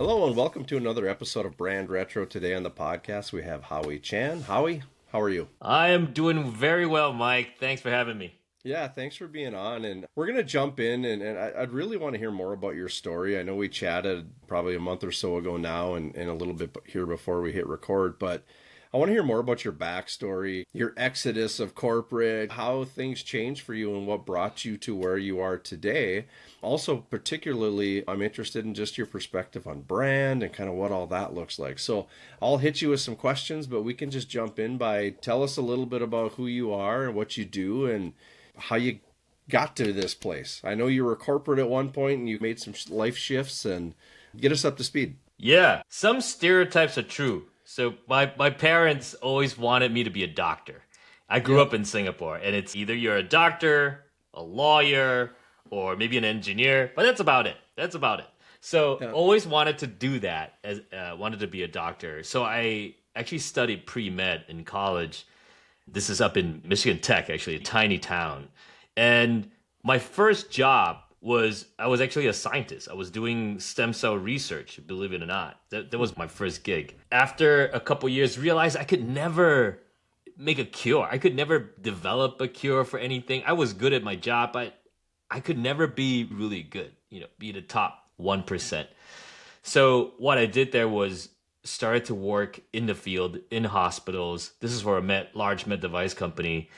Hello and welcome to another episode of Brand Retro. Today on the podcast we have Howie Chan. Howie, how are you? I am doing very well, Mike. Thanks for having me. Yeah, thanks for being on. And we're going to jump in, and I'd really want to hear more about your story. I know we chatted probably a month or so ago now and a little bit here before we hit record, but I want to hear more about your backstory, your exodus of corporate, how things changed for you and what brought you to where you are today. Also, particularly, I'm interested in just your perspective on brand and kind of what all that looks like. So I'll hit you with some questions, but we can just jump in by tell us a little bit about who you are and what you do and how you got to this place. I know you were corporate at one point and you made some life shifts, and get us up to speed. Yeah, some stereotypes are true. So my parents always wanted me to be a doctor. I grew up in Singapore, and it's either you're a doctor, a lawyer, or maybe an engineer, but that's about it. So always wanted to do that, wanted to be a doctor. So I actually studied pre-med in college. This is up in Michigan Tech, actually, a tiny town. And my first job I was actually a scientist. I was doing stem cell research, believe it or not. That was my first gig. After a couple years, realized I could never make a cure. I could never develop a cure for anything. I was good at my job, but I could never be really good, be the top 1%. So what I did there was started to work in the field, in hospitals. This is for a large med device company,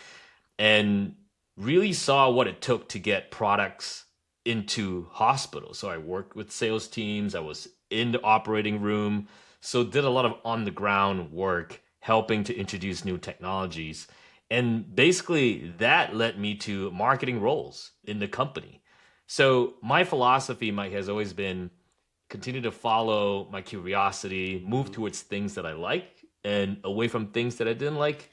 and really saw what it took to get products into hospitals. So I worked with sales teams. I was in the operating room. So did a lot of on the ground work, helping to introduce new technologies. And basically that led me to marketing roles in the company. So my philosophy, Mike, has always been continue to follow my curiosity, move towards things that I like and away from things that I didn't like.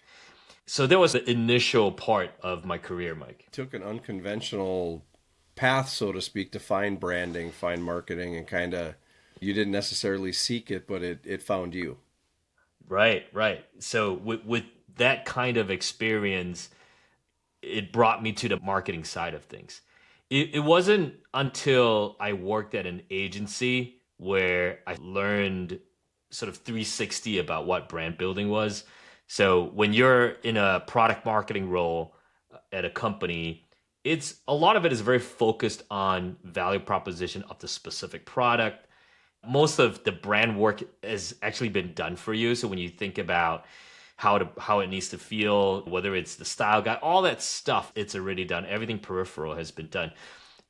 So that was the initial part of my career, Mike. Took an unconventional path, so to speak, to find branding, find marketing, and kind of, you didn't necessarily seek it, but it found you. Right. So with that kind of experience, it brought me to the marketing side of things. It wasn't until I worked at an agency where I learned sort of 360 about what brand building was. So when you're in a product marketing role at a company, a lot of it is very focused on value proposition of the specific product. Most of the brand work has actually been done for you. So when you think about how it needs to feel, whether it's the style guide, all that stuff, it's already done. Everything peripheral has been done.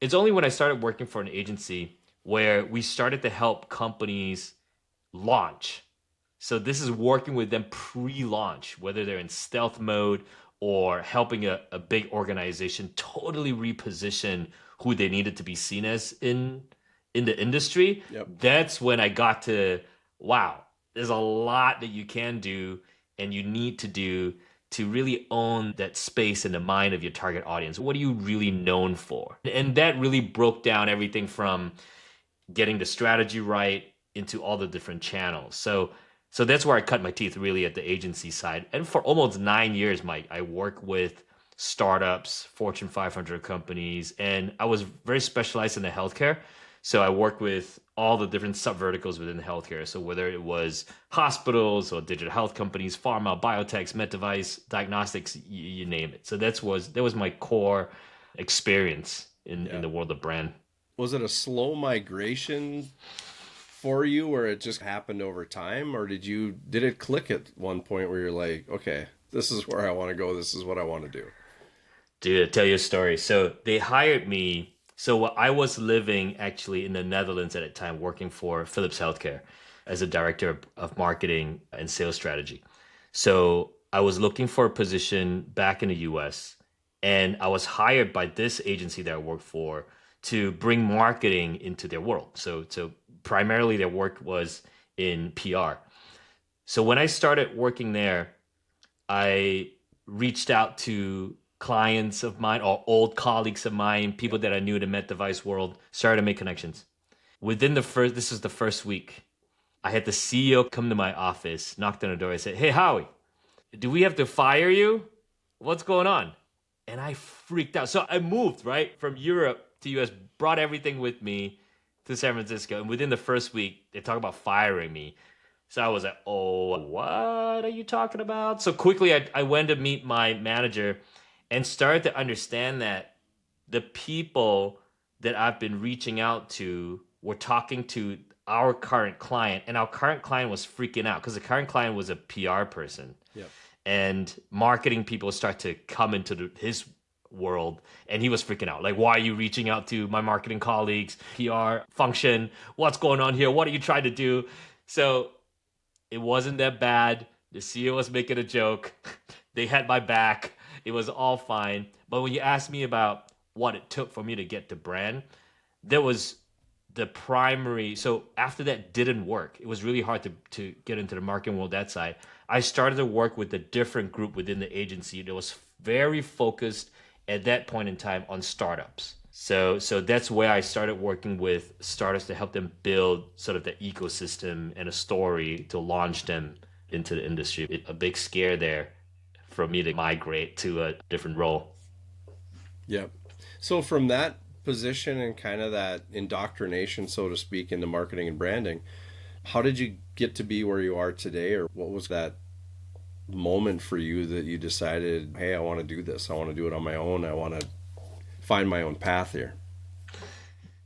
It's only when I started working for an agency where we started to help companies launch. So this is working with them pre-launch, whether they're in stealth mode or helping a big organization totally reposition who they needed to be seen as in the industry. Yep. That's when I got to, wow, there's a lot that you can do and you need to do to really own that space in the mind of your target audience. What are you really known for? And that really broke down everything from getting the strategy right into all the different channels. So that's where I cut my teeth, really, at the agency side. And for almost 9 years, Mike, I work with startups, Fortune 500 companies, and I was very specialized in the healthcare. So I worked with all the different subverticals within healthcare. So whether it was hospitals or digital health companies, pharma, biotechs, med device, diagnostics, you name it. So that was my core experience in the world of brand. Was it a slow migration for you where it just happened over time, or did it click at one point where you're like, okay, this is where I want to go, this is what I want to do? Dude, I'll tell you a story. So they hired me. So I was living actually in the Netherlands at the time, working for Philips Healthcare as a director of marketing and sales strategy. So I was looking for a position back in the US, and I was hired by this agency that I worked for to bring marketing into their world. So primarily their work was in PR. So when I started working there, I reached out to clients of mine or old colleagues of mine, people that I knew in the med device world, started to make connections. This is the first week, I had the CEO come to my office, knocked on the door, and said, "Hey, Howie, do we have to fire you? What's going on?" And I freaked out. So I moved, right, from Europe to US, brought everything with me, to San Francisco. And within the first week, they talk about firing me. So I was like, oh, what are you talking about? So quickly, I went to meet my manager and started to understand that the people that I've been reaching out to were talking to our current client, and our current client was freaking out because the current client was a PR person. Yep. And marketing people start to come into his world, and he was freaking out. Like, why are you reaching out to my marketing colleagues, PR function? What's going on here? What are you trying to do? So it wasn't that bad. The CEO was making a joke. They had my back. It was all fine. But when you ask me about what it took for me to get to brand, there was the primary. So after that didn't work, it was really hard to get into the marketing world that side. I started to work with a different group within the agency that was very focused at that point in time on startups. So that's where I started working with startups to help them build sort of the ecosystem and a story to launch them into the industry. A big scare there for me to migrate to a different role. Yep. So from that position and kind of that indoctrination, so to speak, into marketing and branding, how did you get to be where you are today, or what was that moment for you that you decided, hey, I want to do this. I want to do it on my own. I want to find my own path here.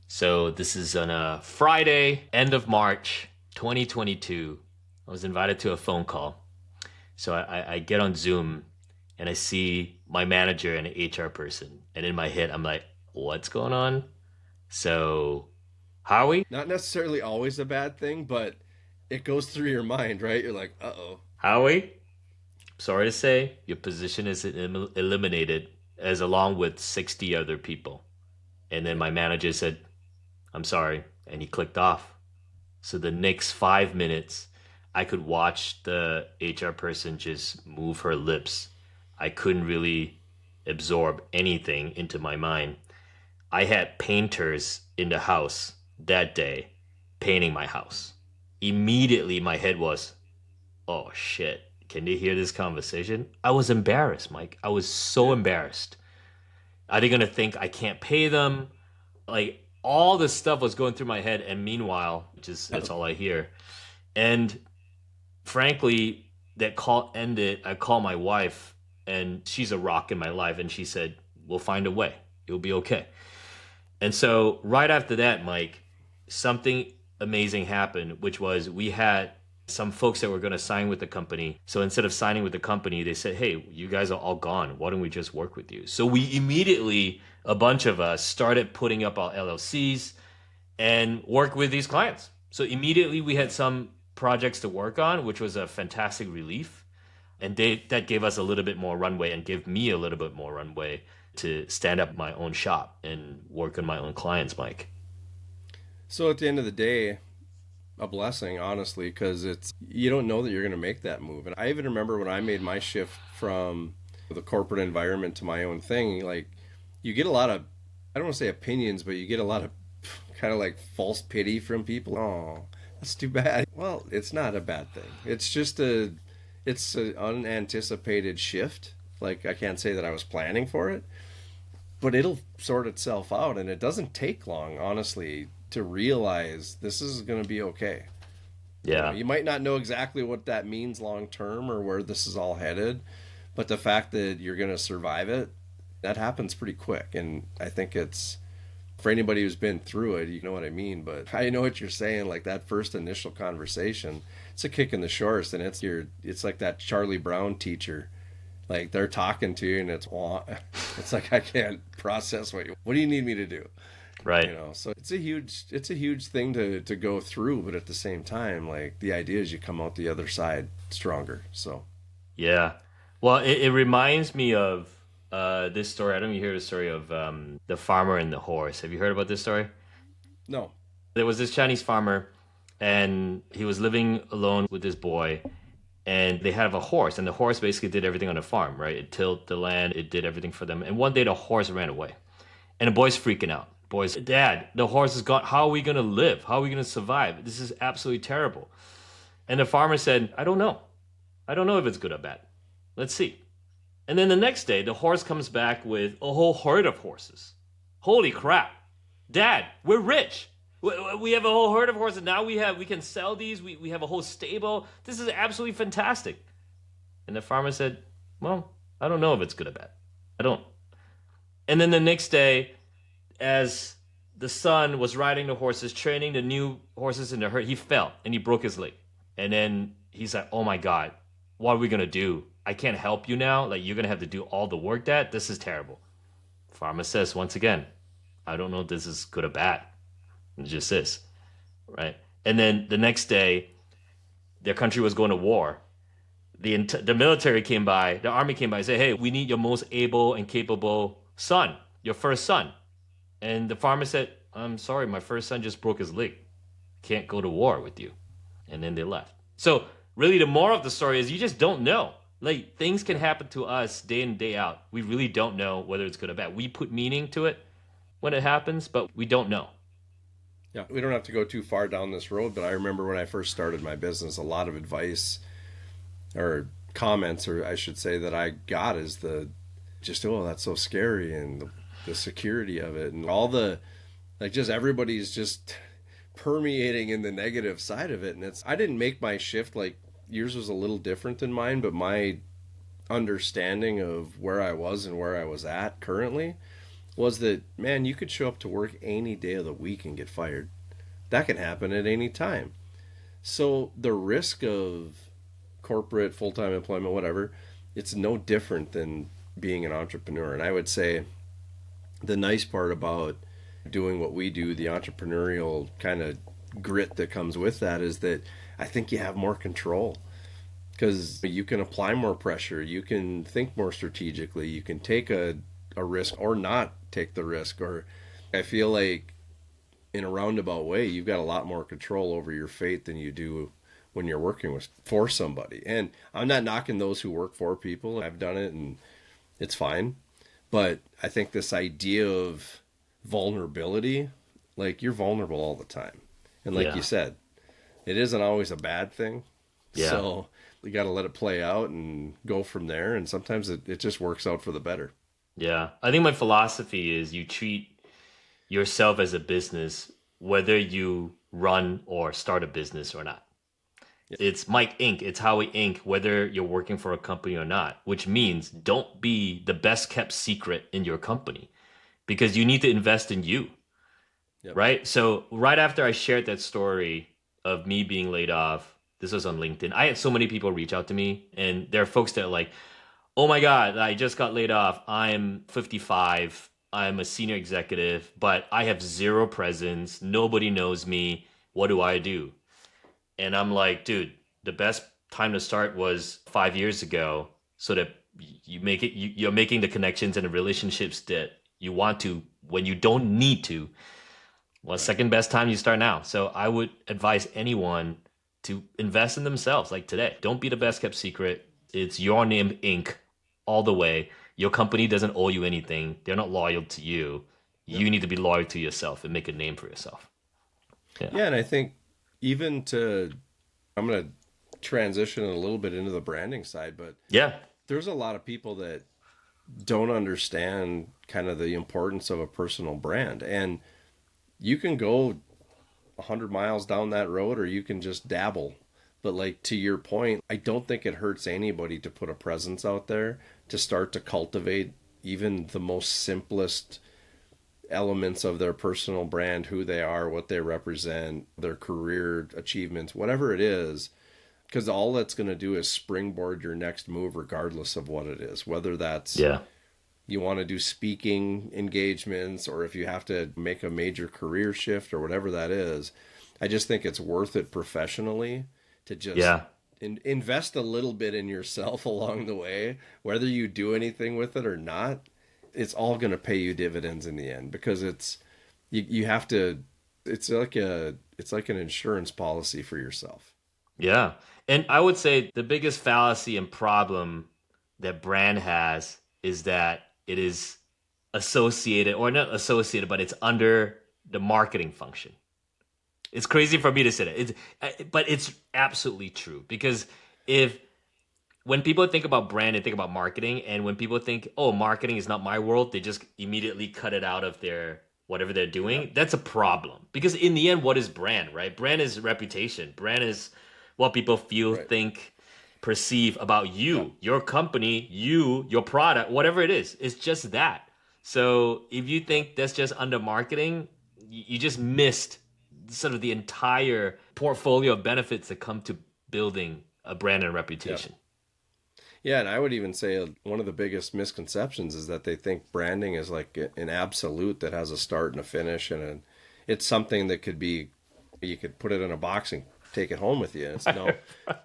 So this is on a Friday, end of March, 2022. I was invited to a phone call. So I get on Zoom and I see my manager and an HR person. And in my head, I'm like, what's going on? So, Howie? Not necessarily always a bad thing, but it goes through your mind, right? You're like, uh-oh. Howie? Sorry to say, your position is eliminated, as along with 60 other people. And then my manager said, I'm sorry. And he clicked off. So the next 5 minutes, I could watch the HR person just move her lips. I couldn't really absorb anything into my mind. I had painters in the house that day painting my house. Immediately, my head was, oh shit, can they hear this conversation? I was embarrassed, Mike. I was so embarrassed. Are they going to think I can't pay them? Like, all this stuff was going through my head. And meanwhile, that's all I hear. And frankly, that call ended. I called my wife, and she's a rock in my life. And she said, we'll find a way. It'll be okay. And so right after that, Mike, something amazing happened, which was we had some folks that were going to sign with the company. So instead of signing with the company, they said, hey, you guys are all gone. Why don't we just work with you? So we immediately, a bunch of us, started putting up our LLCs and work with these clients. So immediately we had some projects to work on, which was a fantastic relief. And that gave us a little bit more runway and gave me a little bit more runway to stand up my own shop and work on my own clients, Mike. So at the end of the day, a blessing, honestly, because you don't know that you're going to make that move. And I even remember when I made my shift from the corporate environment to my own thing, like, you get a lot of, I don't want to say opinions, but you get a lot of kind of like false pity from people. Oh, that's too bad. Well, it's not a bad thing. It's just it's an unanticipated shift. Like, I can't say that I was planning for it, but it'll sort itself out. And it doesn't take long, honestly, to realize this is going to be okay. Yeah. You might not know exactly what that means long term or where this is all headed, but the fact that you're going to survive it, that happens pretty quick. And I think it's, for anybody who's been through it, you know what I mean. But I know what you're saying, like that first initial conversation, it's a kick in the shorts, and it's like that Charlie Brown teacher. Like, they're talking to you and it's like, I can't process what do you need me to do? Right. You know, so it's a huge thing to go through, but at the same time, like, the idea is you come out the other side stronger. So yeah. Well, it reminds me of this story. I don't know if you hear the story of the farmer and the horse. Have you heard about this story? No. There was this Chinese farmer, and he was living alone with this boy, and they have a horse, and the horse basically did everything on the farm, right? It tilled the land, it did everything for them. And one day the horse ran away, and the boy's freaking out. Boys, Dad, the horse is gone. How are we going to live? How are we going to survive? This is absolutely terrible. And the farmer said, I don't know. I don't know if it's good or bad. Let's see. And then the next day, the horse comes back with a whole herd of horses. Holy crap. Dad, we're rich. We have a whole herd of horses. Now we can sell these. We have a whole stable. This is absolutely fantastic. And the farmer said, well, I don't know if it's good or bad. I don't. And then the next day, as the son was riding the horses, training the new horses in the herd, he fell and he broke his leg. And then he's like, oh my God, what are we going to do? I can't help you now. Like, you're going to have to do all the work, Dad. This is terrible. Farmer says, once again, I don't know if this is good or bad. It just is, right? And then the next day, their country was going to war. The military came by, the army came by and said, hey, we need your most able and capable son, your first son. And the farmer said, I'm sorry, my first son just broke his leg. Can't go to war with you. And then they left. So really the moral of the story is you just don't know. Like, things can happen to us day in, day out. We really don't know whether it's good or bad. We put meaning to it when it happens, but we don't know. Yeah, we don't have to go too far down this road, but I remember when I first started my business, a lot of advice or comments, or I should say, that I got is oh, that's so scary, and the security of it, and all the, like, just everybody's just permeating in the negative side of it. And I didn't make my shift, like, yours was a little different than mine, but my understanding of where I was and where I was at currently was that, man, you could show up to work any day of the week and get fired. That can happen at any time. So the risk of corporate, full-time employment, whatever, it's no different than being an entrepreneur. And I would say the nice part about doing what we do, the entrepreneurial kind of grit that comes with that, is that I think you have more control, because you can apply more pressure, you can think more strategically, you can take a risk or not take the risk. Or I feel like in a roundabout way, you've got a lot more control over your fate than you do when you're working for somebody. And I'm not knocking those who work for people. I've done it and it's fine. But I think this idea of vulnerability, like, you're vulnerable all the time. And like you said, it isn't always a bad thing. Yeah. So you got to let it play out and go from there. And sometimes it just works out for the better. Yeah. I think my philosophy is you treat yourself as a business, whether you run or start a business or not. Yeah. It's Mike Inc. It's Howie Inc. Whether you're working for a company or not, which means don't be the best kept secret in your company, because you need to invest in you. Yep. Right? So right after I shared that story of me being laid off, this was on LinkedIn, I had so many people reach out to me, and there are folks that are like, oh my God, I just got laid off. I'm 55. I'm a senior executive, but I have zero presence. Nobody knows me. What do I do? And I'm like, dude, the best time to start was 5 years ago, so that you're making the connections and the relationships that you want to when you don't need to. Well, right. Second best time, you start now. So I would advise anyone to invest in themselves, like today. Don't be the best kept secret. It's your name, Inc. all the way. Your company doesn't owe you anything. They're not loyal to you. Yep. You need to be loyal to yourself and make a name for yourself. Yeah, and I think I'm going to transition a little bit into the branding side, but there's a lot of people that don't understand kind of the importance of a personal brand. And you can go 100 miles down that road, or you can just dabble. But like, to your point, I don't think it hurts anybody to put a presence out there, to start to cultivate even the most simplest elements of their personal brand, who they are, what they represent, their career achievements, whatever it is, because all that's going to do is springboard your next move, regardless of what it is, whether that's you want to do speaking engagements, or if you have to make a major career shift or whatever that is. I just think it's worth it professionally to just invest a little bit in yourself along the way, whether you do anything with it or not. It's all going to pay you dividends in the end, because you have to, it's like an insurance policy for yourself. Yeah. And I would say the biggest fallacy and problem that brand has is that it is associated, or not associated, but it's under the marketing function. It's crazy for me to say that, but it's absolutely true, because when people think about brand, they think about marketing, and when people think, oh, marketing is not my world, they just immediately cut it out of their whatever they're Yeah. doing, that's a problem. Because in the end, what is brand, right? Brand is reputation. Brand is what people feel, Right. think, perceive about Yeah. you, your company, you, your product, whatever it is. It's just that. So if you Yeah. think that's just under marketing, you just missed sort of the entire portfolio of benefits that come to building a brand and Yeah. reputation. Yeah, and I would even say one of the biggest misconceptions is that they think branding is like an absolute that has a start and a finish, and it's something that could be, you could put it in a box and take it home with you. It's no,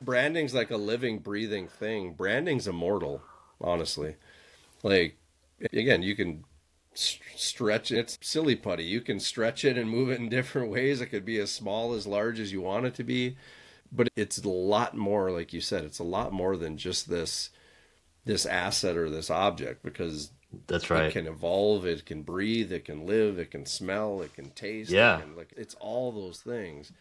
branding's like a living, breathing thing. Branding's immortal, honestly. Like, again, you can stretch it. It's silly putty. You can stretch it and move it in different ways. It could be as small, as large as you want it to be, but it's a lot more, like you said, it's a lot more than just this asset or this object, because That's it right. can evolve, it can breathe, it can live, it can smell, it can taste, it Yeah. can, like, it's all those things.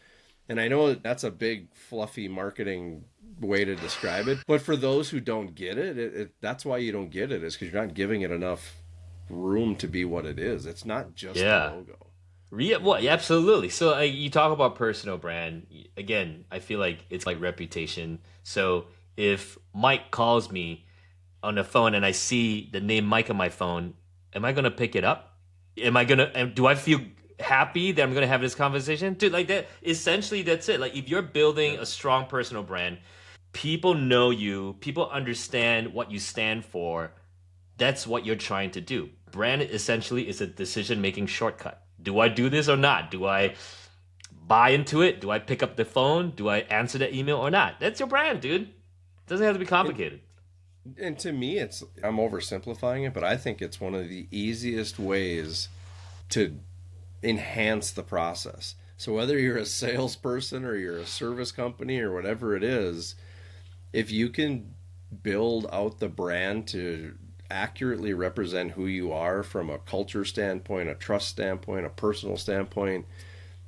And I know that's a big fluffy marketing way to describe it, but for those who don't get it, that's why you don't get it, is because you're not giving it enough room to be what it is. It's not just a Yeah. logo, Yeah, you well, know. yeah, absolutely. So you talk about personal brand. Again, I feel like it's like reputation. So if Mike calls me on the phone and I see the name Mike on my phone, am I gonna pick it up? Do I feel happy that I'm gonna have this conversation? Dude, like that, essentially that's it. Like if you're building Yeah. a strong personal brand, people know you, people understand what you stand for. That's what you're trying to do. Brand essentially is a decision making shortcut. Do I do this or not? Do Yeah. I buy into it? Do I pick up the phone? Do I answer the email or not? That's your brand, dude. It doesn't have to be and complicated. and to me, it's, I'm oversimplifying it, but I think it's one of the easiest ways to enhance the process. So whether you're a salesperson or you're a service company or whatever it is, if you can build out the brand to accurately represent who you are from a culture standpoint, a trust standpoint, a personal standpoint,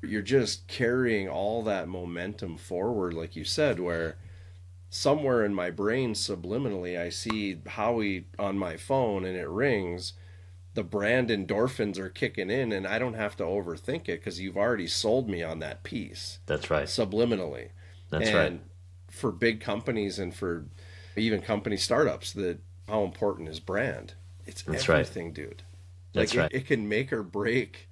you're just carrying all that momentum forward, like you said, where somewhere in my brain subliminally I see Howie on my phone and it rings, the brand endorphins are kicking in, and I don't have to overthink it because you've already sold me on that piece That's right. subliminally. That's right. And for big companies and for even company startups, that how important is brand? It's That's right. everything, dude. Like That's right. it can make or break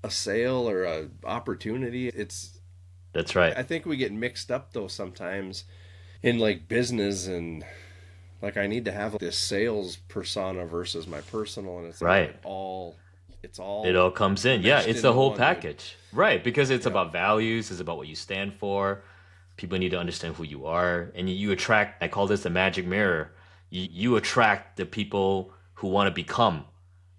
a sale or a opportunity. It's, That's right. I think we get mixed up though sometimes in like business, and like I need to have this sales persona versus my personal, and it's like Right. it's It all all comes in. Yeah, meshed it's the into whole one, dude. package. Right, because it's Yeah. about values, it's about what you stand for. People need to understand who you are, and you attract, I call this the magic mirror. You attract the people who want to become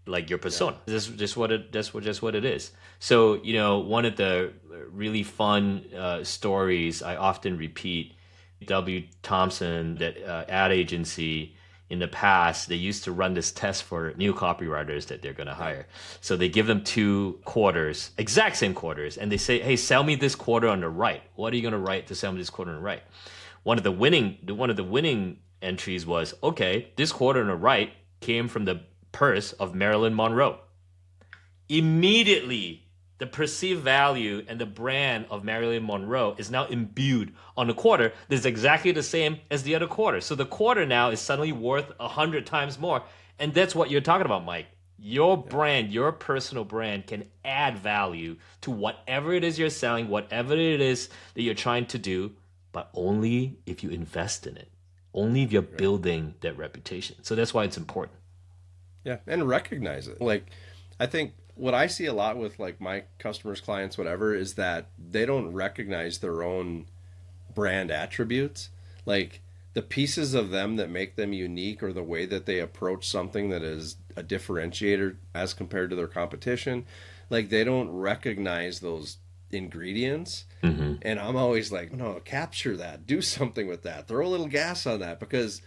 like your Yeah. persona. This is just what it is. So, one of the really fun stories I often repeat, W. Thompson, that ad agency in the past, they used to run this test for new copywriters that they're going to Yeah. hire. So they give them two quarters, exact same quarters, and they say, "Hey, sell me this quarter on the right. What are you going to write to sell me this quarter on the right?" One of the winning entries was, "Okay, this quarter on the right came from the purse of Marilyn Monroe." Immediately, the perceived value and the brand of Marilyn Monroe is now imbued on the quarter that's exactly the same as the other quarter. So the quarter now is suddenly worth 100 times more. And that's what you're talking about, Mike. Your Yeah. brand, your personal brand can add value to whatever it is you're selling, whatever it is that you're trying to do, but only if you invest in it, only if you're Right. building that reputation. So that's why it's important. Yeah. And recognize it. Like, I think what I see a lot with like my customers, clients, whatever, is that they don't recognize their own brand attributes. Like the pieces of them that make them unique, or the way that they approach something that is a differentiator as compared to their competition. Like they don't recognize those ingredients. Mm-hmm. And I'm always like, no, capture that, do something with that, throw a little gas on that, because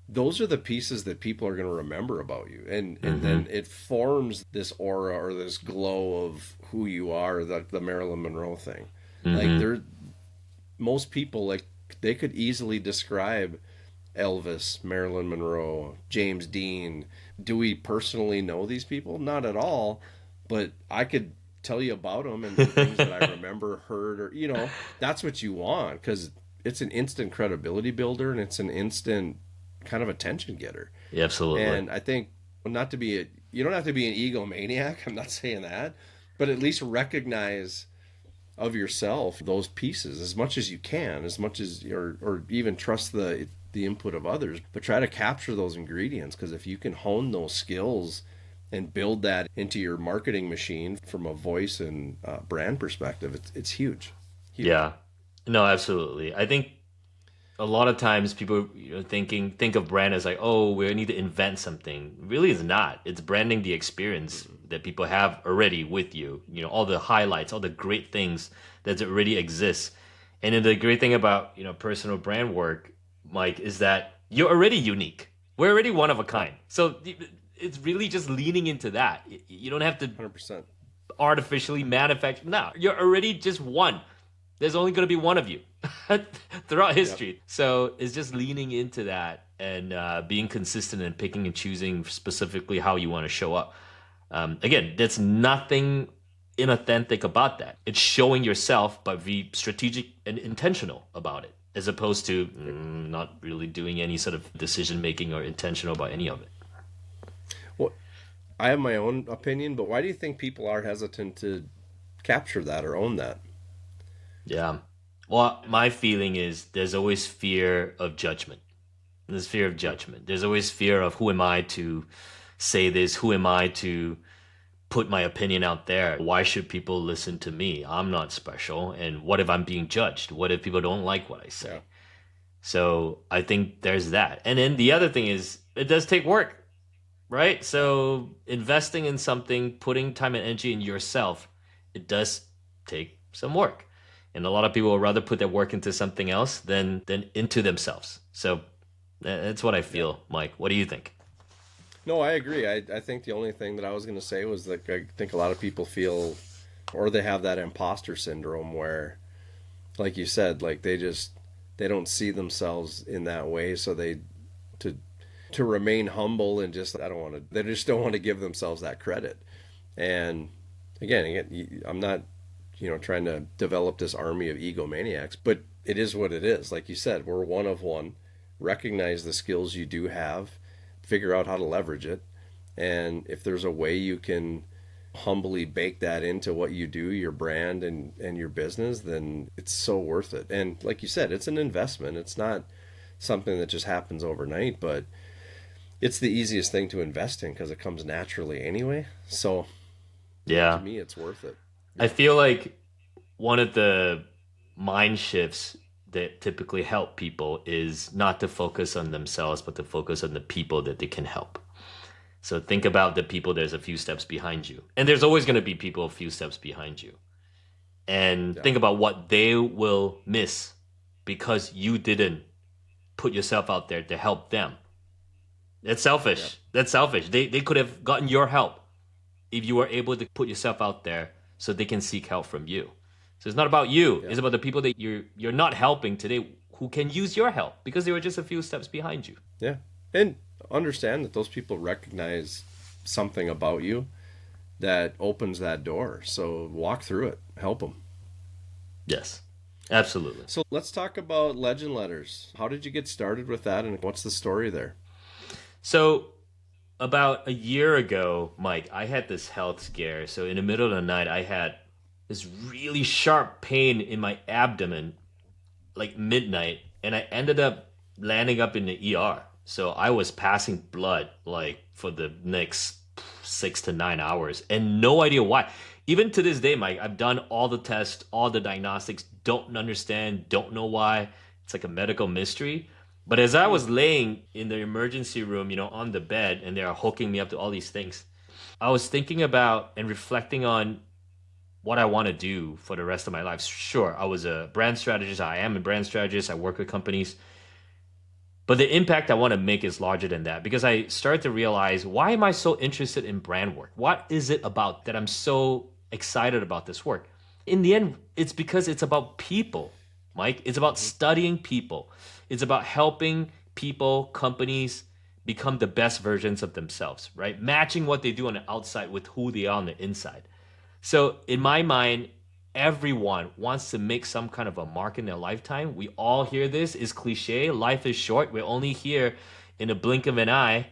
those are the pieces that people are going to remember about you, and Mm-hmm. then it forms this aura or this glow of who you are, the Marilyn Monroe thing. Like Mm-hmm. there, most people, like, they could easily describe Elvis, Marilyn Monroe, James Dean. Do we personally know these people? Not at all, but I could tell you about them and the things that I remember, heard, or, that's what you want because it's an instant credibility builder and it's an instant kind of attention getter. Yeah, absolutely. And I think not to be you don't have to be an egomaniac. I'm not saying that, but at least recognize of yourself those pieces as much as you can, as much as or even trust the input of others, but try to capture those ingredients because if you can hone those skills and build that into your marketing machine from a voice and brand perspective, it's huge. Huge. Yeah. No, absolutely. I think a lot of times people think of brand as like, oh, we need to invent something. Really, it's not. It's branding the experience that people have already with you. All the highlights, all the great things that already exist. And then the great thing about personal brand work, Mike, is that you're already unique. We're already one of a kind. So it's really just leaning into that. You don't have to 100%. artificially manufacture. No, you're already just one. There's only going to be one of you throughout history. Yep. So it's just leaning into that and being consistent and picking and choosing specifically how you want to show up. Again, there's nothing inauthentic about that. It's showing yourself, but be strategic and intentional about it, as opposed to not really doing any sort of decision making or intentional about any of it. Well, I have my own opinion, but why do you think people are hesitant to capture that or own that? Yeah. Well, my feeling is there's always fear of judgment. There's fear of judgment. There's always fear of who am I to say this? Who am I to put my opinion out there? Why should people listen to me? I'm not special. And what if I'm being judged? What if people don't like what I say? Yeah. So I think there's that. And then the other thing is it does take work, right? So investing in something, putting time and energy in yourself, it does take some work. And a lot of people would rather put their work into something else than into themselves. So that's what I feel, Mike. What do you think? No, I agree. I think the only thing that I was going to say was that I think a lot of people feel, or they have that imposter syndrome where, like you said, like they don't see themselves in that way. So to, to remain humble and just, they just don't want to give themselves that credit. And again, I'm not, trying to develop this army of egomaniacs, but it is what it is. Like you said, we're one of one. Recognize the skills you do have, figure out how to leverage it. And if there's a way you can humbly bake that into what you do, your brand and your business, then it's so worth it. And like you said, it's an investment. It's not something that just happens overnight, but it's the easiest thing to invest in because it comes naturally anyway. So Yeah. to me, it's worth it. I feel like one of the mind shifts that typically help people is not to focus on themselves, but to focus on the people that they can help. So think about the people there's a few steps behind you. And there's always going to be people a few steps behind you. And Yeah. think about what they will miss because you didn't put yourself out there to help them. That's selfish. Yeah. That's selfish. They could have gotten your help if you were able to put yourself out there so they can seek help from you. So it's not about you. Yeah. It's about the people that you're not helping today who can use your help because they were just a few steps behind you. Yeah. And understand that those people recognize something about you that opens that door. So walk through it, help them. Yes, absolutely. So let's talk about Legend Letters. How did you get started with that and what's the story there? So about a year ago, Mike, I had this health scare. So in the middle of the night, I had this really sharp pain in my abdomen, like midnight, and I ended up landing up in the ER. So I was passing blood like for the next 6 to 9 hours and no idea why. Even to this day, Mike, I've done all the tests, all the diagnostics, don't understand, don't know why. It's like a medical mystery. But as I was laying in the emergency room, on the bed, and they are hooking me up to all these things, I was thinking about and reflecting on what I want to do for the rest of my life. Sure, I was a brand strategist. I am a brand strategist. I work with companies. But the impact I want to make is larger than that because I started to realize, why am I so interested in brand work? What is it about that I'm so excited about this work? In the end, it's because it's about people, Mike. It's about studying people. It's about helping people, companies become the best versions of themselves, right? Matching what they do on the outside with who they are on the inside. So in my mind, everyone wants to make some kind of a mark in their lifetime. We all hear this. It's cliche. Life is short. We're only here in a blink of an eye,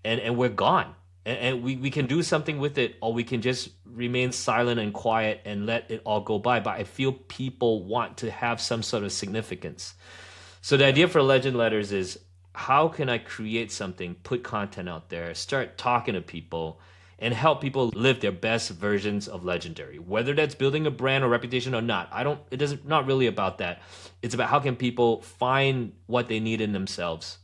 and we're gone. And we can do something with it, or we can just remain silent and quiet and let it all go by. But I feel people want to have some sort of significance. So the idea for Legend Letters is, how can I create something, put content out there, start talking to people, and help people live their best versions of legendary, whether that's building a brand or reputation or not. It doesn't, not really about that. It's about how can people find what they need in themselves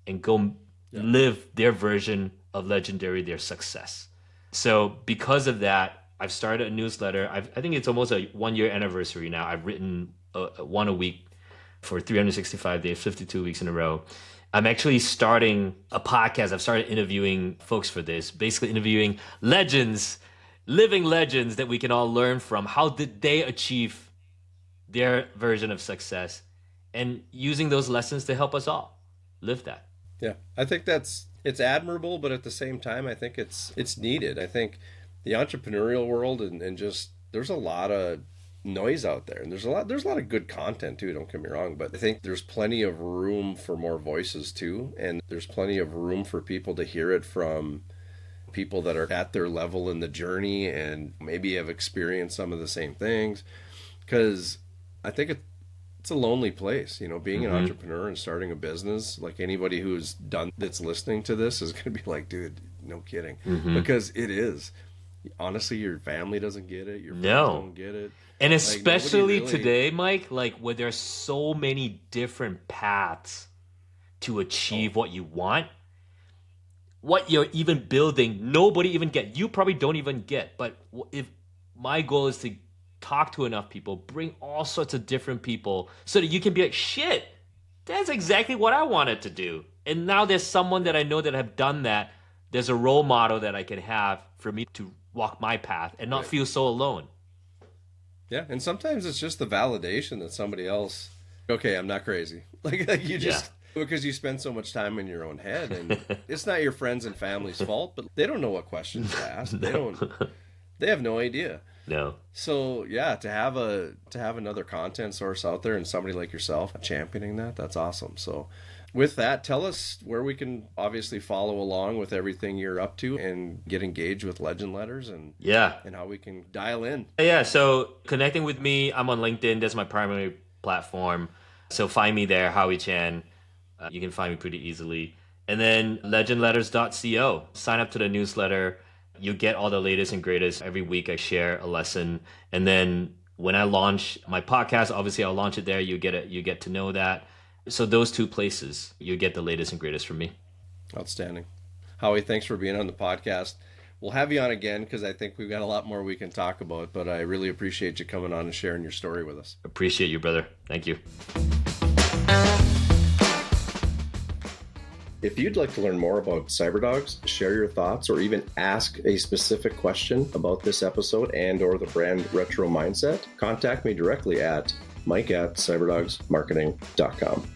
and go live their version of legendary, their success. So because of that, I've started a newsletter. I think it's almost a 1-year anniversary now. I've written one a week for 365 days, 52 weeks in a row. I'm actually starting a podcast. I've started interviewing folks for this, basically interviewing legends, living legends that we can all learn from. How did they achieve their version of success, and using those lessons to help us all live that. Yeah, I think it's admirable, but at the same time, I think it's needed. I think the entrepreneurial world and just, there's a lot of noise out there, and there's a lot of good content too, don't get me wrong, but I think there's plenty of room for more voices too, and there's plenty of room for people to hear it from people that are at their level in the journey and maybe have experienced some of the same things, because I think it's a lonely place, being an entrepreneur and starting a business. Like, anybody who's done that's listening to this is going to be like, dude, no kidding, because it is. Honestly, your family doesn't get it, your friends don't get it. And especially today, Mike, like, where there's so many different paths to achieve what you want, what you're even building, nobody even get. You probably don't even get. But if my goal is to talk to enough people, bring all sorts of different people, so that you can be like, shit, that's exactly what I wanted to do. And now there's someone that I know that have done that. There's a role model that I can have for me to walk my path and not feel so alone. Yeah, and sometimes it's just the validation that somebody else, okay, I'm not crazy. Like you just, because you spend so much time in your own head, and it's not your friends and family's fault, but they don't know what questions to ask. They have no idea. No. So yeah, to have another content source out there and somebody like yourself championing that's awesome. So with that, tell us where we can obviously follow along with everything you're up to and get engaged with Legend Letters, and how we can dial in. Yeah, so connecting with me, I'm on LinkedIn. That's my primary platform. So find me there, Howie Chan. You can find me pretty easily. And then legendletters.co. Sign up to the newsletter. You get all the latest and greatest. Every week I share a lesson. And then when I launch my podcast, obviously I'll launch it there. You get to know that. So those two places, you get the latest and greatest from me. Outstanding. Howie, thanks for being on the podcast. We'll have you on again, because I think we've got a lot more we can talk about, but I really appreciate you coming on and sharing your story with us. Appreciate you, brother. Thank you. If you'd like to learn more about Cyberdogz, share your thoughts, or even ask a specific question about this episode and/or the brand Retro Mindset, contact me directly at mike@cyberdogzmarketing.com.